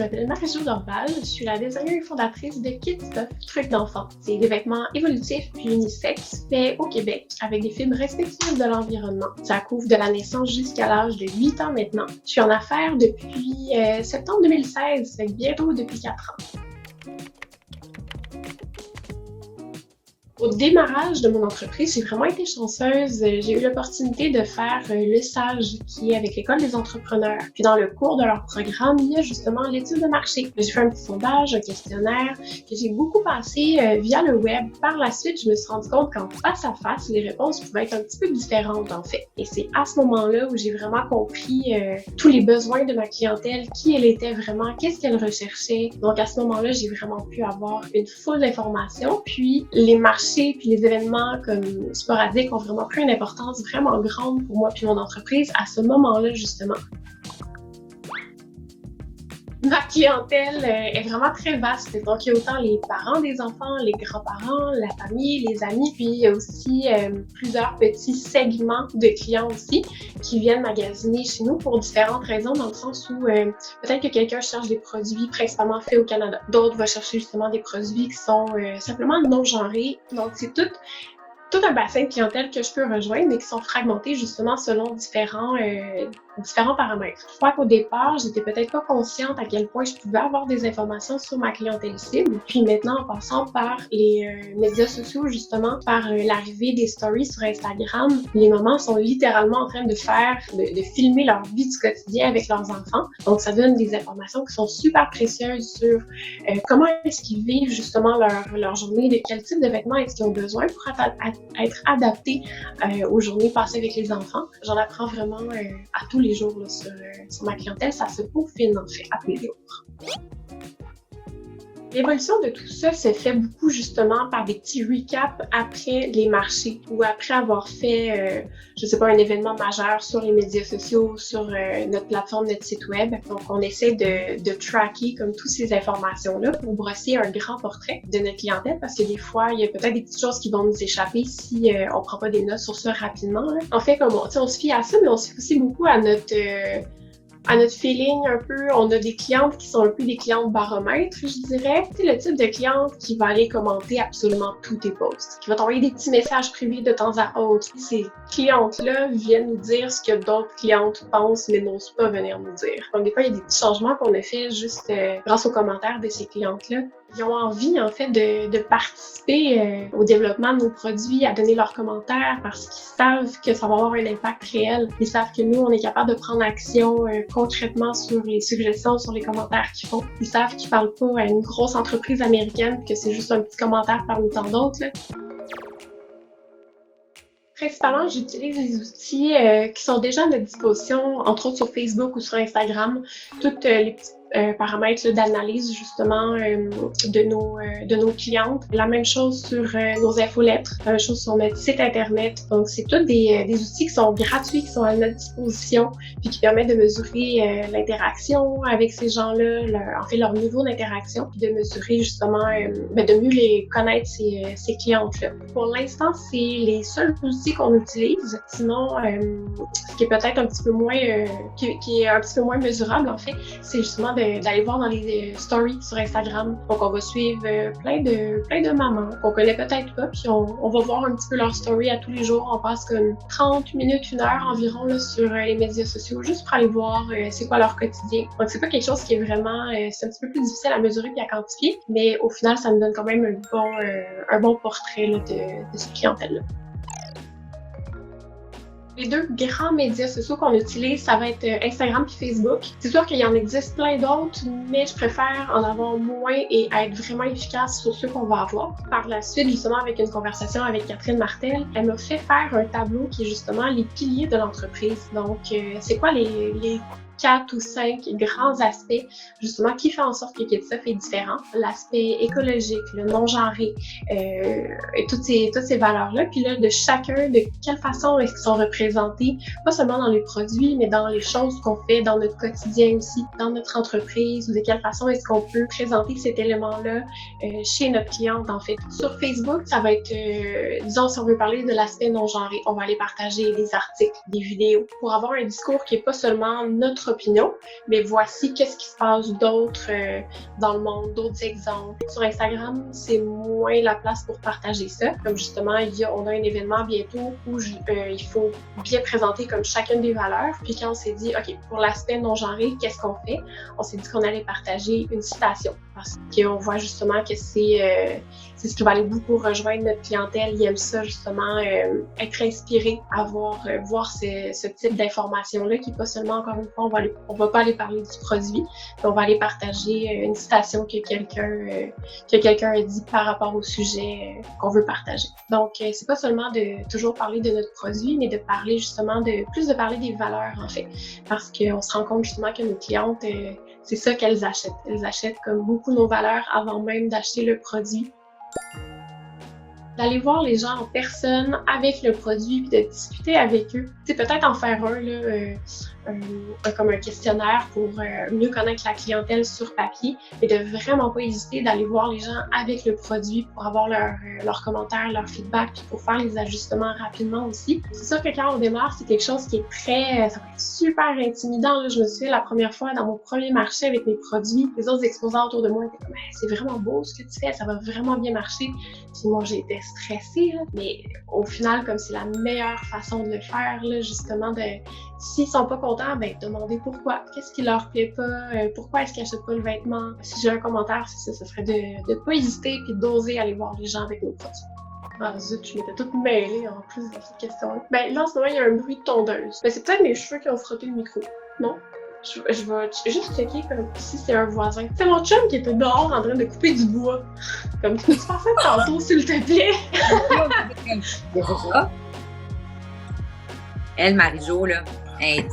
m'appelle Marie-Jo Dorval, je suis la designer et fondatrice de Kit Stuff Trucs d'enfants. C'est des vêtements évolutifs puis unisexes, faits au Québec, avec des fibres respectueuses de l'environnement. Ça couvre de la naissance jusqu'à l'âge de 8 ans maintenant. Je suis en affaires depuis septembre 2016, fait que bientôt depuis 4 ans. Au démarrage de mon entreprise, j'ai vraiment été chanceuse. J'ai eu l'opportunité de faire le SAGE, qui est avec l'École des entrepreneurs. Puis dans le cours de leur programme, il y a justement l'étude de marché. J'ai fait un petit sondage, un questionnaire que j'ai beaucoup passé via le web. Par la suite, je me suis rendu compte qu'en face à face, les réponses pouvaient être un petit peu différentes en fait. Et c'est à ce moment-là où j'ai vraiment compris tous les besoins de ma clientèle, qui elle était vraiment, qu'est-ce qu'elle recherchait. Donc à ce moment-là, j'ai vraiment pu avoir une foule d'informations. Puis les marchés puis les événements comme sporadiques ont vraiment pris une importance vraiment grande pour moi puis mon entreprise à ce moment-là, justement. Ma clientèle est vraiment très vaste, donc il y a autant les parents des enfants, les grands-parents, la famille, les amis, puis il y a aussi plusieurs petits segments de clients aussi qui viennent magasiner chez nous pour différentes raisons, dans le sens où peut-être que quelqu'un cherche des produits principalement faits au Canada, d'autres vont chercher justement des produits qui sont simplement non-genrés, donc c'est tout un bassin de clientèle que je peux rejoindre, mais qui sont fragmentés justement selon différents paramètres. Je crois qu'au départ, j'étais peut-être pas consciente à quel point je pouvais avoir des informations sur ma clientèle cible. Puis maintenant, en passant par les médias sociaux, justement, par l'arrivée des stories sur Instagram, les mamans sont littéralement en train de filmer leur vie du quotidien avec leurs enfants. Donc, ça donne des informations qui sont super précieuses sur comment est-ce qu'ils vivent justement leur journée, de quel type de vêtements est-ce qu'ils ont besoin pour être adaptés aux journées passées avec les enfants. J'en apprends vraiment à tous les jours là, sur ma clientèle. Ça se peaufine en fait à tous les jours. L'évolution de tout ça se fait beaucoup justement par des petits recaps après les marchés ou après avoir fait, un événement majeur sur les médias sociaux, sur notre plateforme, notre site web. Donc, on essaie de tracker comme toutes ces informations-là pour brosser un grand portrait de notre clientèle parce que des fois, il y a peut-être des petites choses qui vont nous échapper si on prend pas des notes sur ça rapidement. Là. En fait, comme on se fie à ça, mais on se fie aussi beaucoup à notre feeling un peu. On a des clientes qui sont un peu des clientes baromètres, je dirais. C'est le type de cliente qui va aller commenter absolument tous tes posts, qui va t'envoyer des petits messages privés de temps à autre. Ces clientes-là viennent nous dire ce que d'autres clientes pensent mais n'osent pas venir nous dire. Donc des fois, il y a des petits changements qu'on a fait juste grâce aux commentaires de ces clientes-là. Ils ont envie, en fait, de participer au développement de nos produits, à donner leurs commentaires parce qu'ils savent que ça va avoir un impact réel. Ils savent que nous, on est capable de prendre action concrètement sur les suggestions, sur les commentaires qu'ils font. Ils savent qu'ils parlent pas à une grosse entreprise américaine que c'est juste un petit commentaire parmi tant d'autres, là. Principalement, j'utilise des outils qui sont déjà à notre disposition, entre autres sur Facebook ou sur Instagram, toutes les petits paramètres d'analyse justement de nos clientes. La même chose sur nos infolettres, la même chose sur notre site internet. Donc, c'est tous des outils qui sont gratuits, qui sont à notre disposition, puis qui permettent de mesurer l'interaction avec ces gens-là, leur niveau d'interaction, puis de mesurer justement, de mieux les connaître ces clientes-là. Pour l'instant, c'est les seuls outils qu'on utilise. Sinon, ce qui est peut-être un petit peu moins, qui est un petit peu moins mesurable en fait, c'est justement d'aller voir dans les stories sur Instagram. Donc, on va suivre plein de mamans qu'on connaît peut-être pas, puis on va voir un petit peu leur story à tous les jours. On passe comme 30 minutes, 1 heure environ là, sur les médias sociaux, juste pour aller voir c'est quoi leur quotidien. Donc, c'est pas quelque chose qui est vraiment, c'est un petit peu plus difficile à mesurer et à quantifier, mais au final, ça nous donne quand même un bon portrait là, de cette clientèle-là. Les deux grands médias sociaux qu'on utilise, ça va être Instagram et Facebook. C'est sûr qu'il y en existe plein d'autres, mais je préfère en avoir moins et être vraiment efficace sur ceux qu'on va avoir. Par la suite, justement, avec une conversation avec Catherine Martel, elle m'a fait faire un tableau qui est justement les piliers de l'entreprise. Donc, c'est quoi les 4 ou 5 grands aspects, justement, qui fait en sorte que Kit Stuff est différent. L'aspect écologique, le non-genré, et toutes ces valeurs-là. Puis là, de chacun, de quelle façon est-ce qu'ils sont représentés, pas seulement dans les produits, mais dans les choses qu'on fait dans notre quotidien aussi, dans notre entreprise, ou de quelle façon est-ce qu'on peut présenter cet élément-là chez notre cliente, en fait. Sur Facebook, ça va être, disons, si on veut parler de l'aspect non-genré, on va aller partager des articles, des vidéos, pour avoir un discours qui est pas seulement notre notre opinion, mais voici qu'est-ce qui se passe d'autre dans le monde, d'autres exemples. Sur Instagram, c'est moins la place pour partager ça. Comme justement, on a un événement bientôt où il faut bien présenter comme chacune des valeurs. Puis quand on s'est dit, OK, pour l'aspect non-genré, qu'est-ce qu'on fait? On s'est dit qu'on allait partager une citation parce qu'on voit justement que c'est ce qui va aller beaucoup rejoindre notre clientèle. Ils aiment ça justement, être inspiré à voir ce type d'information-là qui est pas seulement, encore une fois, on va pas aller parler du produit, mais on va aller partager une citation que quelqu'un a dit par rapport au sujet qu'on veut partager. Donc, c'est pas seulement de toujours parler de notre produit, mais de parler justement plus de parler des valeurs en fait, parce qu'on se rend compte justement que nos clientes, c'est ça qu'elles achètent. Elles achètent comme beaucoup nos valeurs avant même d'acheter le produit. D'aller voir les gens en personne avec le produit puis de discuter avec eux. C'est peut-être en faire comme un questionnaire pour mieux connaître la clientèle sur papier, mais de vraiment pas hésiter d'aller voir les gens avec le produit pour avoir leurs commentaires, leurs feedbacks, puis pour faire les ajustements rapidement aussi. C'est sûr que quand on démarre, c'est quelque chose qui est ça va être super intimidant. Là. Je me souviens la première fois dans mon premier marché avec mes produits, les autres exposants autour de moi étaient comme c'est vraiment beau ce que tu fais, ça va vraiment bien marcher. Puis moi j'ai été stressée, là. Mais au final, comme c'est la meilleure façon de le faire, là, justement, s'ils sont pas contents, ben demandez pourquoi. Qu'est-ce qui leur plaît pas? Pourquoi est-ce qu'ils achètent pas le vêtement? Si j'ai un commentaire, c'est ça, ce serait de pas hésiter puis d'oser aller voir les gens avec nos produits. Ah zut, je m'étais toute mêlée en plus dans cette question-là. Ben là, en ce moment, il y a un bruit de tondeuse. Ben c'est peut-être mes cheveux qui ont frotté le micro. Non? Je vais juste checker comme si c'est un voisin. C'est mon chum qui était dehors en train de couper du bois. Comme tu peux faire ça tantôt, s'il te plaît? Elle, Marie-Jo, là, elle